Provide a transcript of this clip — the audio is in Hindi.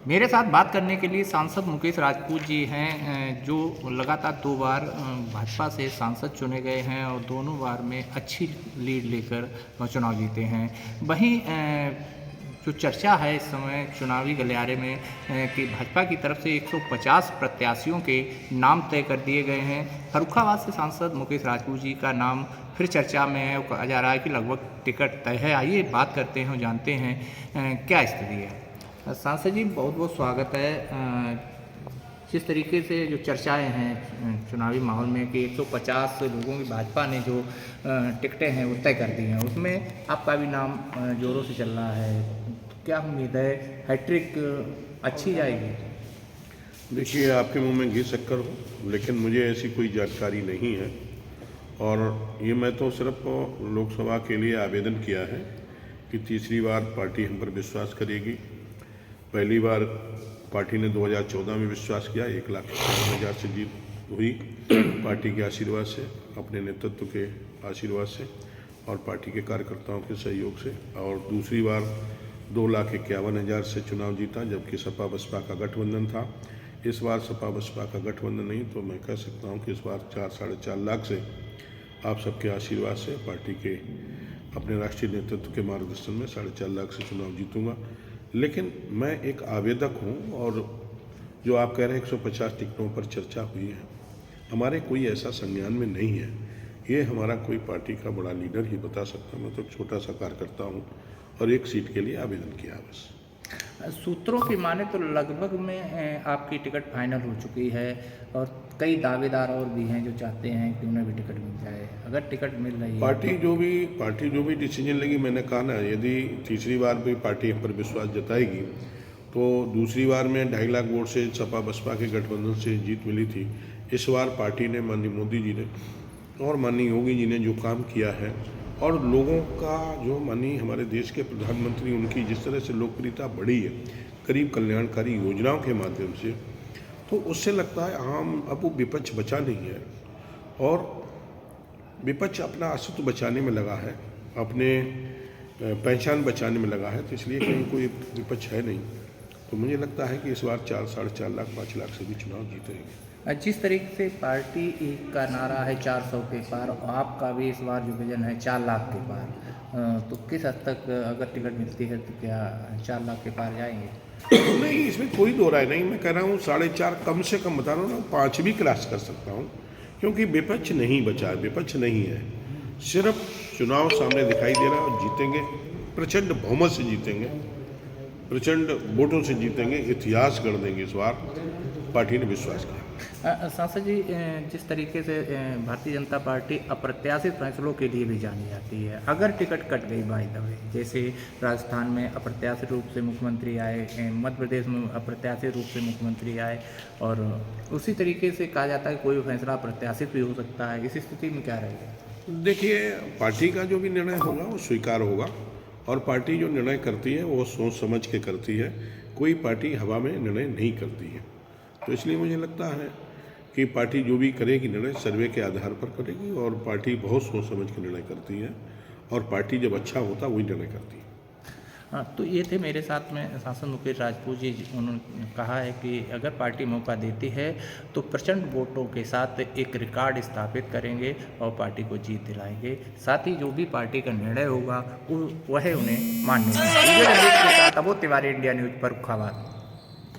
मेरे साथ बात करने के लिए सांसद मुकेश राजपूत जी हैं, जो लगातार 2 बार भाजपा से सांसद चुने गए हैं और दोनों बार में अच्छी लीड लेकर चुनाव जीते हैं। वहीं जो चर्चा है इस समय चुनावी गलियारे में कि भाजपा की तरफ से 150 प्रत्याशियों के नाम तय कर दिए गए हैं। फर्रुखाबाद से सांसद मुकेश राजपूत जी का नाम फिर चर्चा में है। वो कहा जा रहा है कि लगभग टिकट तय है। आइए बात करते हैं और जानते हैं क्या स्थिति है। सांसद जी, बहुत बहुत स्वागत है। जिस तरीके से जो चर्चाएं हैं चुनावी माहौल में कि 150 लोगों की भाजपा ने जो टिकटें हैं वो तय कर दी हैं, उसमें आपका भी नाम जोरों से चल रहा है। तो क्या उम्मीद है, हैट्रिक अच्छी जाएगी? देखिए, आपके मुंह में घी शक्कर हो, लेकिन मुझे ऐसी कोई जानकारी नहीं है। और ये मैं तो सिर्फ लोकसभा के लिए आवेदन किया है कि तीसरी बार पार्टी हम पर विश्वास करेगी। पहली बार पार्टी ने 2014 में विश्वास किया, 1,51,000 से जीत हुई पार्टी के आशीर्वाद से, अपने नेतृत्व के आशीर्वाद से और पार्टी के कार्यकर्ताओं के सहयोग से। और दूसरी बार 2,51,000 से चुनाव जीता, जबकि सपा बसपा का गठबंधन था। इस बार सपा बसपा का गठबंधन नहीं, तो मैं कह सकता हूँ कि इस बार 4-4.5 लाख से आप सबके आशीर्वाद से पार्टी के अपने राष्ट्रीय नेतृत्व के मार्गदर्शन में 4.5 लाख से चुनाव जीतूंगा। लेकिन मैं एक आवेदक हूं, और जो आप कह रहे हैं 150 टिकटों पर चर्चा हुई है, हमारे कोई ऐसा संज्ञान में नहीं है। ये हमारा कोई पार्टी का बड़ा लीडर ही बता सकता है। मैं तो एक छोटा सा कार्यकर्ता हूं और एक सीट के लिए आवेदन किया बस। सूत्रों की माने तो लगभग में आपकी टिकट फाइनल हो चुकी है और कई दावेदार और भी हैं जो चाहते हैं कि उन्हें भी टिकट मिल जाए। अगर टिकट मिल रही है पार्टी जो भी डिसीजन लेगी, मैंने कहा ना, यदि तीसरी बार भी पार्टी हम पर विश्वास जताएगी तो दूसरी बार में 2.5 लाख वोट से सपा बसपा के गठबंधन से जीत मिली थी। इस बार पार्टी ने, माननीय मोदी जी ने और माननीय योगी जी ने जो काम किया है, और लोगों का जो, माननीय हमारे देश के प्रधानमंत्री, उनकी जिस तरह से लोकप्रियता बढ़ी है करीब कल्याणकारी योजनाओं के माध्यम से, तो उससे लगता है आम अब वो विपक्ष बचा नहीं है। और विपक्ष अपना अस्तित्व बचाने में लगा है, अपने पहचान बचाने में लगा है, तो इसलिए कहीं कोई विपक्ष है नहीं। तो मुझे लगता है कि इस बार 4-4.5 लाख 5 लाख से भी चुनाव जीतेंगे। जिस तरीके से पार्टी का नारा है 400 के पार, और आपका भी इस बार जो विजन है 4 लाख के पार, तो किस हद तक अगर टिकट मिलती है तो क्या 4 लाख के पार जाएंगे? नहीं, इसमें कोई दो राय नहीं। मैं कह रहा हूँ 4.5 कम से कम बता रहा हूँ ना, 5 भी क्रॉस कर सकता हूँ, क्योंकि विपक्ष नहीं बचा है, विपक्ष नहीं है। सिर्फ चुनाव सामने दिखाई दे रहा है और जीतेंगे, प्रचंड बहुमत से जीतेंगे, प्रचंड वोटों से जीतेंगे, इतिहास गढ़ देंगे। इस बार पार्टी ने विश्वास किया। सांसद जी, जिस तरीके से भारतीय जनता पार्टी अप्रत्याशित फैसलों के लिए भी जानी जाती है, अगर टिकट कट गई बाय द वे, जैसे राजस्थान में अप्रत्याशित रूप से मुख्यमंत्री आए, मध्य प्रदेश में अप्रत्याशित रूप से मुख्यमंत्री आए, और उसी तरीके से कहा जाता है कोई फैसला अप्रत्याशित भी हो सकता है, इस स्थिति में क्या रहेगा? देखिए, पार्टी का जो भी निर्णय होगा वो स्वीकार होगा, और पार्टी जो निर्णय करती है वो सोच समझ के करती है। कोई पार्टी हवा में निर्णय नहीं करती है। तो इसलिए मुझे लगता है कि पार्टी जो भी करेगी निर्णय सर्वे के आधार पर करेगी, और पार्टी बहुत सोच समझ के निर्णय करती है, और पार्टी जब अच्छा होता वही निर्णय करती है। हाँ, तो ये थे मेरे साथ में सांसद मुकेश राजपूत जी। उन्होंने कहा है कि अगर पार्टी मौका देती है तो प्रचंड वोटों के साथ एक रिकॉर्ड स्थापित करेंगे और पार्टी को जीत दिलाएंगे। साथ ही जो भी पार्टी का निर्णय होगा वह उन्हें मान्य होगा। वीडियो जर्नलिस्ट के साथ अबोध तिवारी, इंडिया न्यूज़, फर्रुखाबाद।